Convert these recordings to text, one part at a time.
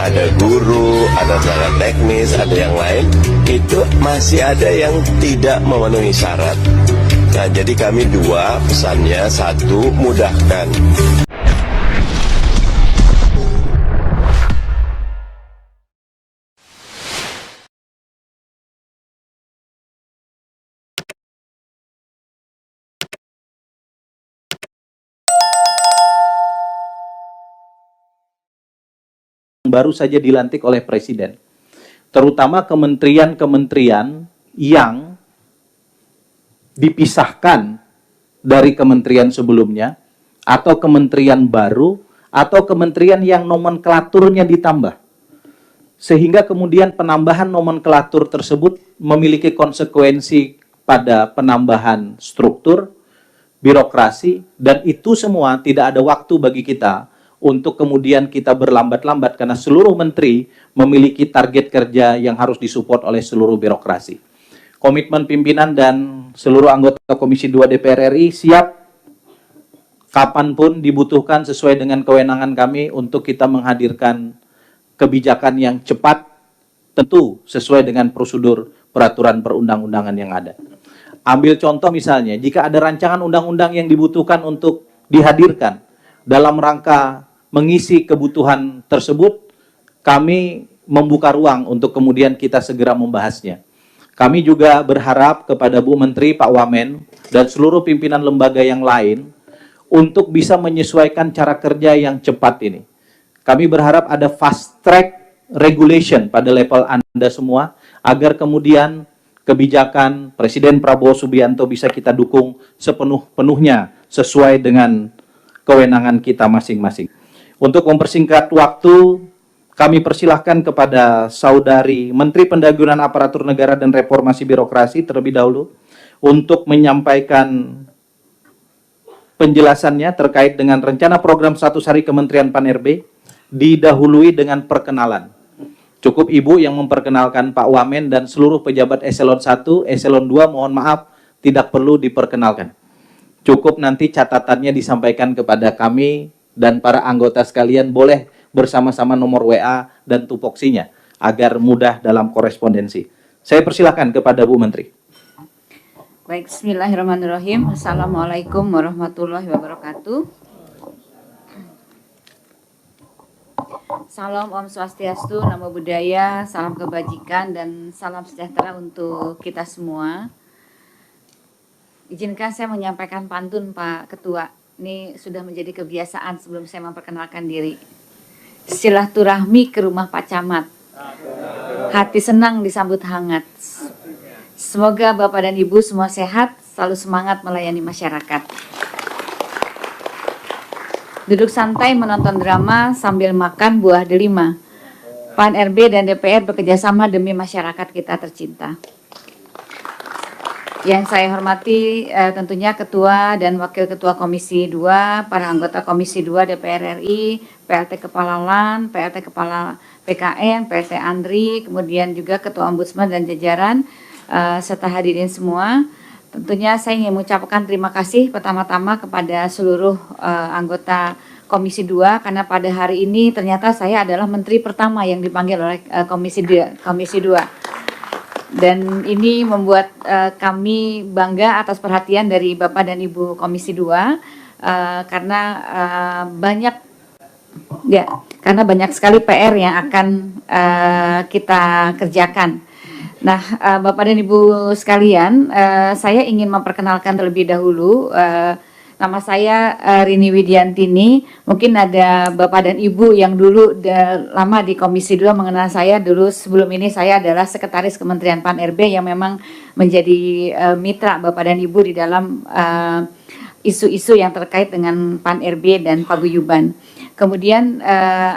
ada guru, ada tenaga teknis, ada yang lain, itu masih ada yang tidak memenuhi syarat. Nah, jadi kami dua pesannya, satu, mudahkan. Baru saja dilantik oleh Presiden, terutama kementerian-kementerian yang dipisahkan dari kementerian sebelumnya, atau kementerian baru, atau kementerian yang nomenklaturnya ditambah. Sehingga kemudian penambahan nomenklatur tersebut memiliki konsekuensi pada penambahan struktur, birokrasi, dan itu semua tidak ada waktu bagi kita untuk kemudian kita berlambat-lambat karena seluruh menteri memiliki target kerja yang harus disupport oleh seluruh birokrasi. Komitmen pimpinan dan seluruh anggota Komisi 2 DPR RI siap kapanpun dibutuhkan sesuai dengan kewenangan kami untuk kita menghadirkan kebijakan yang cepat, tentu sesuai dengan prosedur peraturan perundang-undangan yang ada. Ambil contoh misalnya, jika ada rancangan undang-undang yang dibutuhkan untuk dihadirkan dalam rangka mengisi kebutuhan tersebut, kami membuka ruang untuk kemudian kita segera membahasnya. Kami juga berharap kepada Bu Menteri, Pak Wamen, dan seluruh pimpinan lembaga yang lain untuk bisa menyesuaikan cara kerja yang cepat ini. Kami berharap ada fast track regulation pada level Anda semua, agar kemudian kebijakan Presiden Prabowo Subianto bisa kita dukung sepenuh-penuhnya sesuai dengan kewenangan kita masing-masing. Untuk mempersingkat waktu, kami persilahkan kepada Saudari Menteri Pendayagunaan Aparatur Negara dan Reformasi Birokrasi terlebih dahulu untuk menyampaikan penjelasannya terkait dengan rencana program 100 hari Kementerian Pan-RB, didahului dengan perkenalan. Cukup Ibu yang memperkenalkan Pak Wamen dan seluruh pejabat eselon 1, eselon 2 mohon maaf tidak perlu diperkenalkan. Cukup nanti catatannya disampaikan kepada kami dan para anggota sekalian, boleh bersama-sama nomor WA dan tupoksinya agar mudah dalam korespondensi. Saya persilahkan kepada Bu Menteri. Baik, bismillahirrahmanirrahim. Assalamualaikum warahmatullahi wabarakatuh. Salam Om Swastiastu, Namo Buddhaya, salam kebajikan dan salam sejahtera untuk kita semua. Izinkan saya menyampaikan pantun Pak Ketua. Ini sudah menjadi kebiasaan sebelum saya memperkenalkan diri. Silaturahmi ke rumah Pak Camat. Hati senang disambut hangat. Semoga Bapak dan Ibu semua sehat, selalu semangat melayani masyarakat. Duduk santai menonton drama sambil makan buah delima. Pan-RB dan DPR bekerjasama demi masyarakat kita tercinta. Yang saya hormati tentunya Ketua dan Wakil Ketua Komisi 2, para anggota Komisi 2 DPR RI, PLT Kepala LAN, PLT Kepala PKN, PLT Andri, kemudian juga Ketua Ombudsman dan jajaran, serta hadirin semua. Tentunya saya ingin mengucapkan terima kasih pertama-tama kepada seluruh anggota Komisi 2 karena pada hari ini ternyata saya adalah menteri pertama yang dipanggil oleh Komisi 2. Dan ini membuat kami bangga atas perhatian dari Bapak dan Ibu Komisi 2 karena banyak sekali PR yang akan kita kerjakan. Nah, Bapak dan Ibu sekalian, saya ingin memperkenalkan terlebih dahulu. Nama saya Rini Widiantini. Mungkin ada Bapak dan Ibu yang dulu lama di Komisi 2 mengenal saya. Dulu sebelum ini saya adalah Sekretaris Kementerian Pan-RB yang memang menjadi mitra Bapak dan Ibu di dalam isu-isu yang terkait dengan Pan-RB dan paguyuban. Kemudian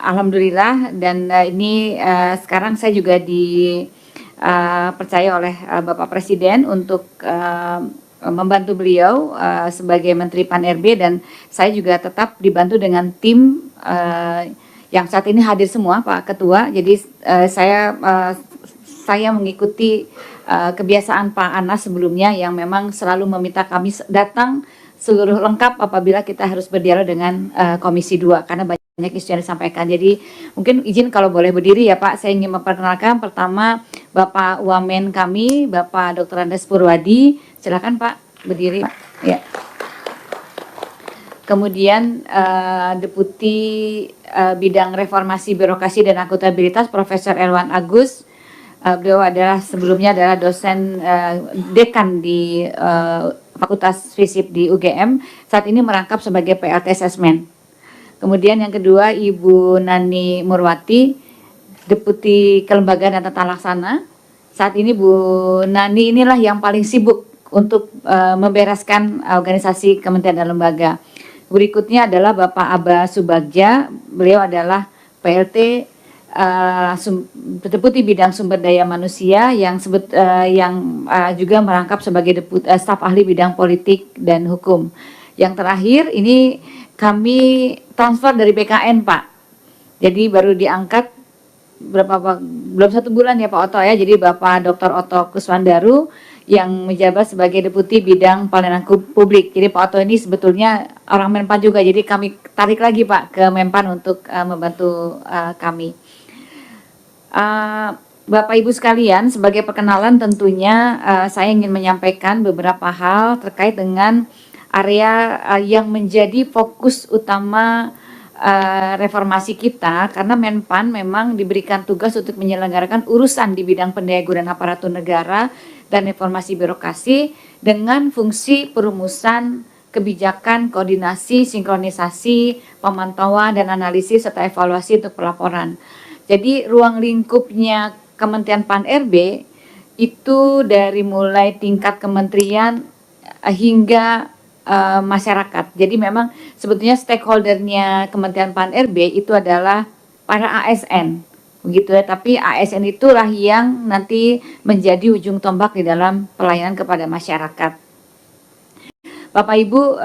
alhamdulillah dan ini sekarang saya juga dipercaya oleh Bapak Presiden untuk membantu beliau sebagai Menteri Pan-RB, dan saya juga tetap dibantu dengan tim yang saat ini hadir semua Pak Ketua. Jadi saya mengikuti kebiasaan Pak Anas sebelumnya yang memang selalu meminta kami datang seluruh lengkap apabila kita harus berdialog dengan Komisi 2 karena banyak banyak isu yang disampaikan. Jadi mungkin izin kalau boleh berdiri ya Pak, saya ingin memperkenalkan pertama Bapak Wamen kami, Bapak Dr. Andes Purwadi. Silakan Pak berdiri. Pak. Ya. Kemudian Deputi Bidang Reformasi Birokrasi dan Akuntabilitas Profesor Erwan Agus. Beliau adalah sebelumnya adalah dosen dekan di Fakultas FISIP di UGM. Saat ini merangkap sebagai PLT Assessment. Kemudian yang kedua Ibu Nani Murwati, Deputi Kelembagaan dan Tata Laksana. Saat ini Bu Nani inilah yang paling sibuk untuk membereskan organisasi kementerian dan lembaga. Berikutnya adalah Bapak Aba Subagja, beliau adalah PLT Deputi Bidang Sumber Daya Manusia yang juga merangkap sebagai staf ahli bidang politik dan hukum. Yang terakhir ini kami transfer dari BKN Pak, jadi baru diangkat belum 1 bulan ya Pak Oto ya. Jadi Bapak Dr. Oto Kuswandaru yang menjabat sebagai Deputi Bidang Pelayanan Publik. Jadi Pak Oto ini sebetulnya orang Menpan juga, jadi kami tarik lagi Pak ke Menpan untuk membantu kami. Bapak Ibu sekalian, sebagai perkenalan tentunya saya ingin menyampaikan beberapa hal terkait dengan area yang menjadi fokus utama reformasi kita, karena Menpan memang diberikan tugas untuk menyelenggarakan urusan di bidang pendayagunaan aparatur negara dan reformasi birokrasi dengan fungsi perumusan kebijakan, koordinasi, sinkronisasi, pemantauan dan analisis serta evaluasi untuk pelaporan. Jadi ruang lingkupnya Kementerian Pan-RB itu dari mulai tingkat kementerian hingga masyarakat. Jadi memang sebetulnya stakeholdernya Kementerian Pan-RB itu adalah para ASN, begitu ya. Tapi ASN itulah yang nanti menjadi ujung tombak di dalam pelayanan kepada masyarakat. Bapak Ibu,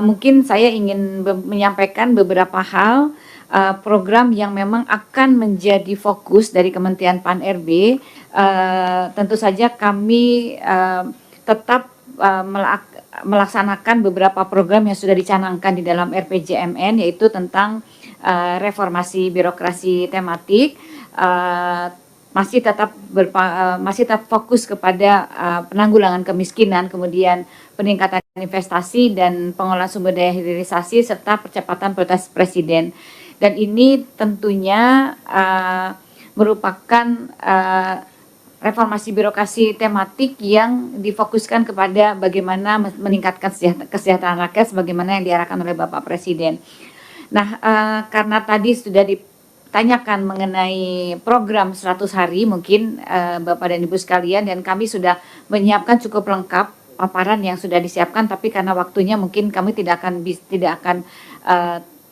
mungkin saya ingin menyampaikan beberapa hal program yang memang akan menjadi fokus dari Kementerian Pan-RB. Tentu saja kami tetap melaksanakan beberapa program yang sudah dicanangkan di dalam RPJMN, yaitu tentang reformasi birokrasi tematik, masih tetap fokus kepada penanggulangan kemiskinan, kemudian peningkatan investasi dan pengelolaan sumber daya hilirisasi serta percepatan prioritas Presiden. Dan ini tentunya merupakan reformasi birokrasi tematik yang difokuskan kepada bagaimana meningkatkan kesejahteraan rakyat sebagaimana yang diarahkan oleh Bapak Presiden. Nah, karena tadi sudah ditanyakan mengenai program 100 hari, mungkin Bapak dan Ibu sekalian, dan kami sudah menyiapkan cukup lengkap paparan yang sudah disiapkan, tapi karena waktunya mungkin kami tidak akan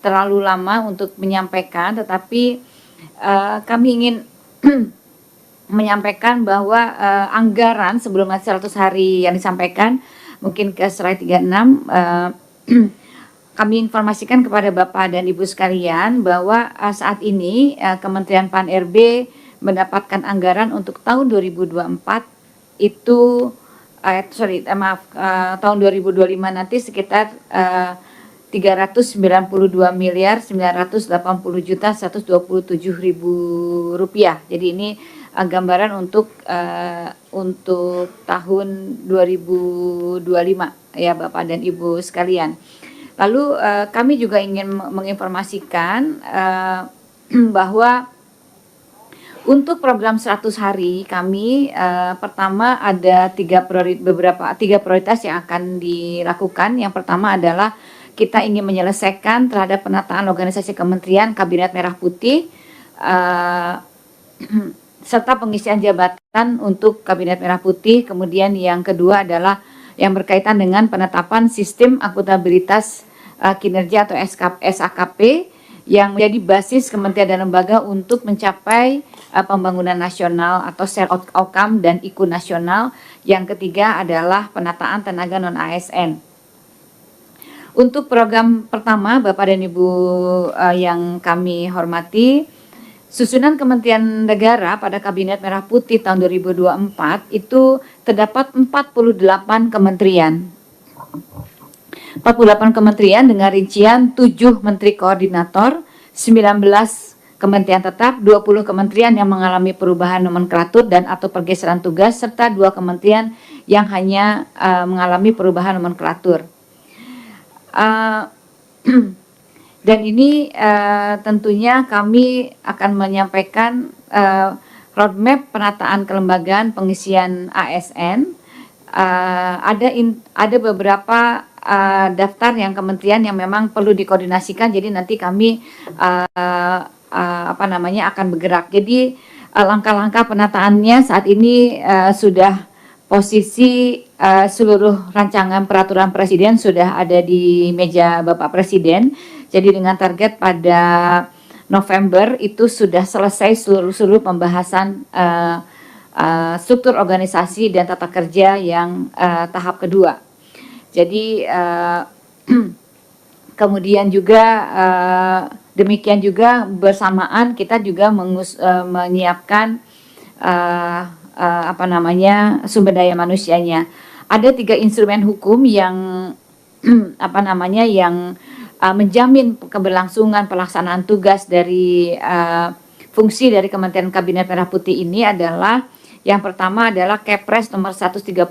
terlalu lama untuk menyampaikan, tetapi kami ingin menyampaikan bahwa anggaran sebelum 100 hari yang disampaikan, mungkin ke slide 36, kami informasikan kepada Bapak dan Ibu sekalian bahwa saat ini Kementerian Pan-RB mendapatkan anggaran untuk tahun 2024 itu tahun 2025 nanti sekitar 392.980.127.000 rupiah. Jadi ini gambaran untuk tahun 2025 ya Bapak dan Ibu sekalian. Lalu kami juga ingin menginformasikan bahwa untuk program 100 hari kami pertama ada tiga prioritas yang akan dilakukan. Yang pertama adalah kita ingin menyelesaikan terhadap penataan organisasi kementerian Kabinet Merah Putih serta pengisian jabatan untuk Kabinet Merah Putih. Kemudian yang kedua adalah yang berkaitan dengan penetapan sistem akuntabilitas kinerja atau SAKP yang menjadi basis kementerian dan lembaga untuk mencapai pembangunan nasional atau share outcome dan IKU nasional. Yang ketiga adalah penataan tenaga non-ASN. Untuk program pertama, Bapak dan Ibu yang kami hormati, susunan Kementerian Negara pada Kabinet Merah Putih tahun 2024 itu terdapat 48 kementerian. 48 kementerian dengan rincian 7 menteri koordinator, 19 kementerian tetap, 20 kementerian yang mengalami perubahan nomenklatur dan atau pergeseran tugas, serta 2 kementerian yang hanya mengalami perubahan nomenklatur. Dan ini tentunya kami akan menyampaikan roadmap penataan kelembagaan pengisian ASN. Ada beberapa daftar yang kementerian yang memang perlu dikoordinasikan, jadi nanti kami akan bergerak. Jadi langkah-langkah penataannya saat ini sudah posisi seluruh rancangan peraturan presiden sudah ada di meja Bapak Presiden. Jadi dengan target pada November itu sudah selesai seluruh pembahasan struktur organisasi dan tata kerja yang tahap kedua. Jadi kemudian juga demikian juga bersamaan kita juga menyiapkan sumber daya manusianya. Ada 3 instrumen hukum yang yang menjamin keberlangsungan pelaksanaan tugas dari fungsi dari Kementerian Kabinet Merah Putih ini adalah yang pertama adalah Kepres nomor 133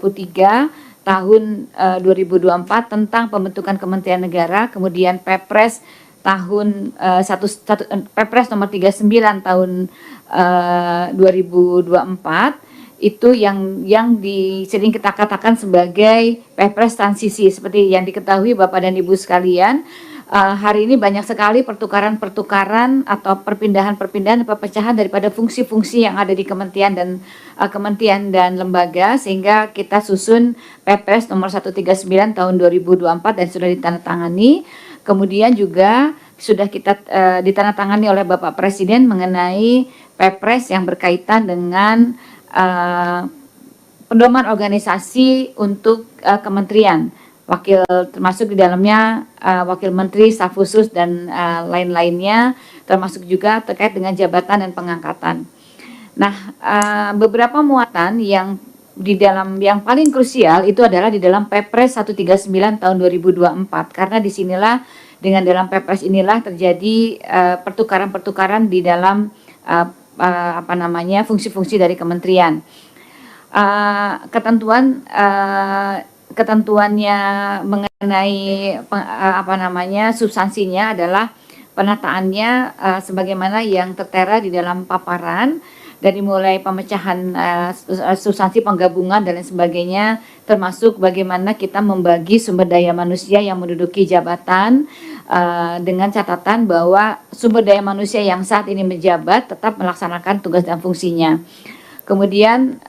tahun 2024 tentang pembentukan Kementerian Negara, kemudian Perpres Perpres nomor 39 tahun 2024 itu yang sering kita katakan sebagai Perpres transisi. Seperti yang diketahui Bapak dan Ibu sekalian, hari ini banyak sekali pertukaran atau perpindahan perpecahan daripada fungsi-fungsi yang ada di kementerian dan lembaga, sehingga kita susun Perpres nomor 139 tahun 2024 dan sudah ditandatangani. Kemudian juga sudah kita ditandatangani oleh Bapak Presiden mengenai Perpres yang berkaitan dengan pedoman organisasi untuk kementerian, termasuk di dalamnya wakil menteri, staf khusus dan lain-lainnya, termasuk juga terkait dengan jabatan dan pengangkatan. Nah, beberapa muatan yang paling krusial itu adalah di dalam Perpres 139 tahun 2024, karena disinilah dengan dalam Perpres inilah terjadi pertukaran-pertukaran di dalam fungsi-fungsi dari kementerian. Ketentuannya mengenai substansinya adalah penataannya sebagaimana yang tertera di dalam paparan, dari mulai pemecahan substansi penggabungan dan lain sebagainya, termasuk bagaimana kita membagi sumber daya manusia yang menduduki jabatan, dengan catatan bahwa sumber daya manusia yang saat ini menjabat tetap melaksanakan tugas dan fungsinya. Kemudian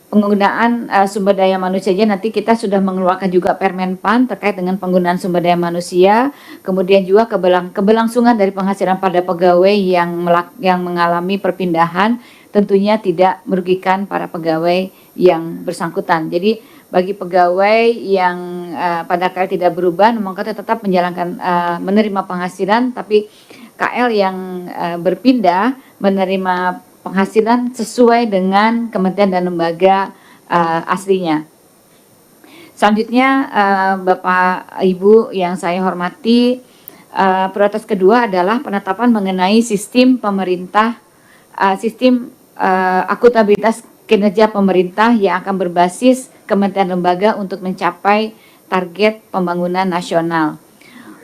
penggunaan sumber daya manusianya, nanti kita sudah mengeluarkan juga Permenpan terkait dengan penggunaan sumber daya manusia. Kemudian juga keberlangsungan dari penghasilan pada pegawai yang mengalami perpindahan tentunya tidak merugikan para pegawai yang bersangkutan. Jadi bagi pegawai yang pada KL tidak berubah, maka tetap menjalankan menerima penghasilan, tapi KL yang berpindah menerima penghasilan sesuai dengan kementerian dan lembaga aslinya. Selanjutnya, Bapak Ibu yang saya hormati, prioritas kedua adalah penetapan mengenai sistem pemerintah, sistem akuntabilitas kinerja pemerintah yang akan berbasis kementerian lembaga untuk mencapai target pembangunan nasional.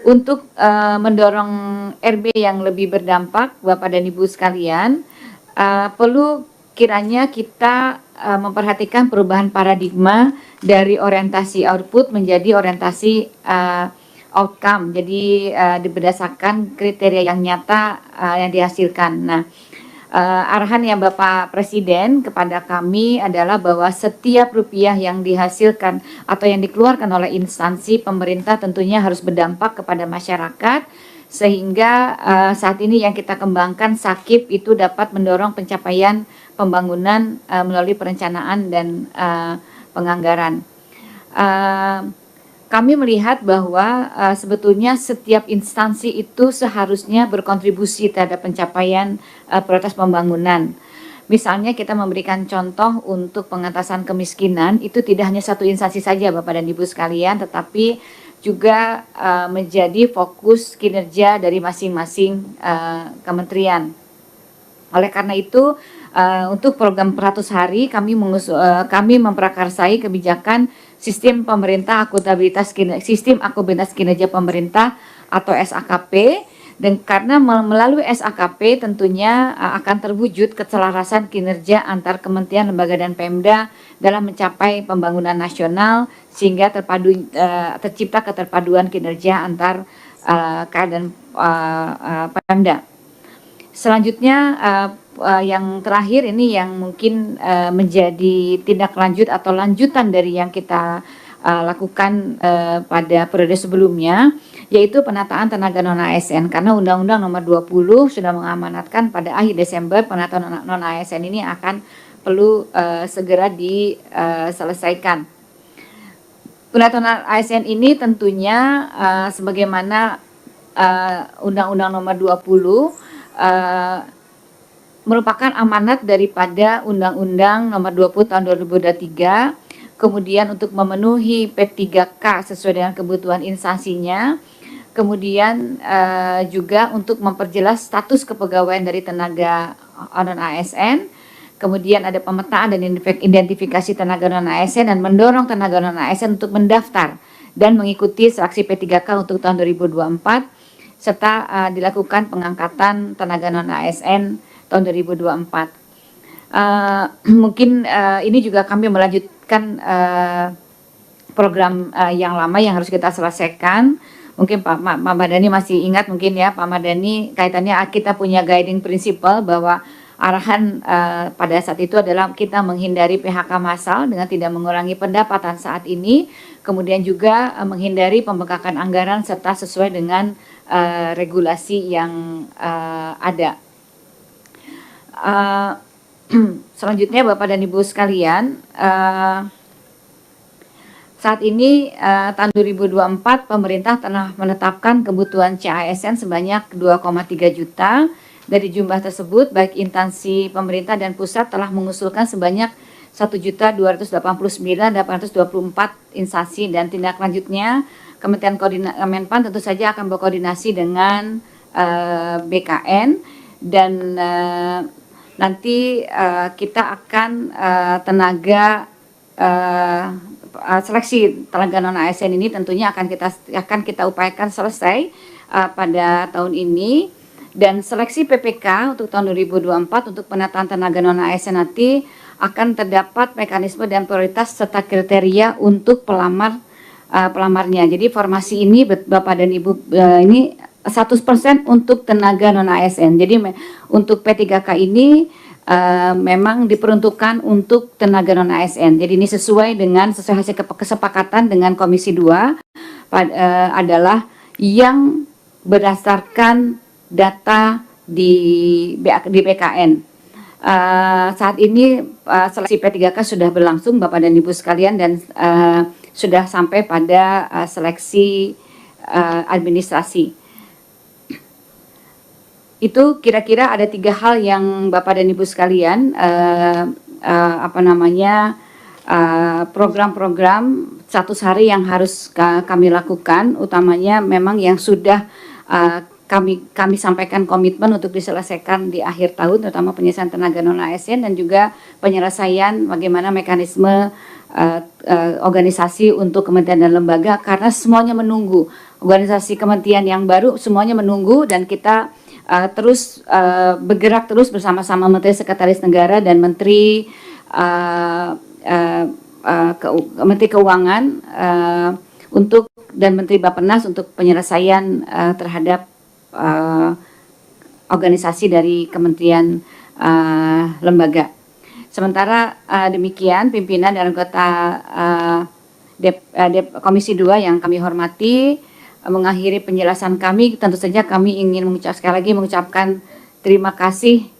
Untuk mendorong RB yang lebih berdampak, Bapak dan Ibu sekalian, perlu kiranya kita memperhatikan perubahan paradigma dari orientasi output menjadi orientasi outcome. Jadi berdasarkan kriteria yang nyata yang dihasilkan. Nah, arahan yang Bapak Presiden kepada kami adalah bahwa setiap rupiah yang dihasilkan atau yang dikeluarkan oleh instansi pemerintah tentunya harus berdampak kepada masyarakat, sehingga saat ini yang kita kembangkan SAKIP itu dapat mendorong pencapaian pembangunan melalui perencanaan dan penganggaran. Kami melihat bahwa sebetulnya setiap instansi itu seharusnya berkontribusi terhadap pencapaian prioritas pembangunan. Misalnya kita memberikan contoh untuk pengentasan kemiskinan, itu tidak hanya satu instansi saja Bapak dan Ibu sekalian, tetapi juga menjadi fokus kinerja dari masing-masing kementerian. Oleh karena itu, untuk program 100 hari kami memprakarsai kebijakan sistem akuntabilitas kinerja pemerintah atau SAKP, dan karena melalui SAKP tentunya akan terwujud keselarasan kinerja antar kementerian, lembaga dan Pemda dalam mencapai pembangunan nasional, sehingga tercipta keterpaduan kinerja antar KL dan Pemda. Selanjutnya yang terakhir ini yang mungkin menjadi tindak lanjut atau lanjutan dari yang kita lakukan pada periode sebelumnya, yaitu penataan tenaga non-ASN, karena Undang-Undang Nomor 20 sudah mengamanatkan pada akhir Desember penataan non-ASN ini akan perlu segera diselesaikan. Penataan ASN ini tentunya sebagaimana Undang-Undang Nomor 20 merupakan amanat daripada Undang-Undang Nomor 20 Tahun 2023, kemudian untuk memenuhi P3K sesuai dengan kebutuhan instansinya, kemudian juga untuk memperjelas status kepegawaian dari tenaga non-ASN, kemudian ada pemetaan dan identifikasi tenaga non-ASN, dan mendorong tenaga non-ASN untuk mendaftar dan mengikuti seleksi P3K untuk tahun 2024, serta dilakukan pengangkatan tenaga non-ASN tahun 2024. Mungkin ini juga kami melanjutkan program yang lama yang harus kita selesaikan. Mungkin Pak Mardhani masih ingat mungkin ya Pak Mardhani, kaitannya kita punya guiding principle bahwa arahan pada saat itu adalah kita menghindari PHK massal dengan tidak mengurangi pendapatan saat ini, kemudian juga menghindari pembengkakan anggaran serta sesuai dengan regulasi yang ada. Selanjutnya Bapak dan Ibu sekalian, saat ini tahun 2024 pemerintah telah menetapkan kebutuhan CASN sebanyak 2,3 juta. Dari jumlah tersebut baik instansi pemerintah dan pusat telah mengusulkan sebanyak 1.289.824 instansi, dan tindak lanjutnya Kementerian Menpan tentu saja akan berkoordinasi dengan BKN, dan nanti kita akan seleksi tenaga non-ASN ini tentunya akan kita upayakan selesai pada tahun ini, dan seleksi PPK untuk tahun 2024 untuk penataan tenaga non-ASN nanti akan terdapat mekanisme dan prioritas serta kriteria untuk pelamarnya. Jadi formasi ini Bapak dan Ibu ini 100% untuk tenaga non-ASN. Jadi untuk P3K ini memang diperuntukkan untuk tenaga non-ASN. Jadi ini sesuai hasil kesepakatan dengan Komisi 2 adalah yang berdasarkan data di BKN. Saat ini seleksi P3K sudah berlangsung Bapak dan Ibu sekalian, dan sudah sampai pada seleksi administrasi. Itu kira-kira ada 3 hal yang Bapak dan Ibu sekalian program-program 100 hari yang harus kami lakukan, utamanya memang yang sudah kami sampaikan komitmen untuk diselesaikan di akhir tahun, terutama penyelesaian tenaga non-ASN dan juga penyelesaian bagaimana mekanisme organisasi untuk kementerian dan lembaga, karena semuanya menunggu. Organisasi kementerian yang baru semuanya menunggu, dan kita terus bergerak terus bersama-sama Menteri Sekretaris Negara dan Menteri Keuangan dan Menteri Bappenas untuk penyelesaian terhadap organisasi dari kementerian lembaga. Sementara demikian pimpinan dan anggota Komisi 2 yang kami hormati, mengakhiri penjelasan kami, tentu saja kami ingin sekali lagi mengucapkan terima kasih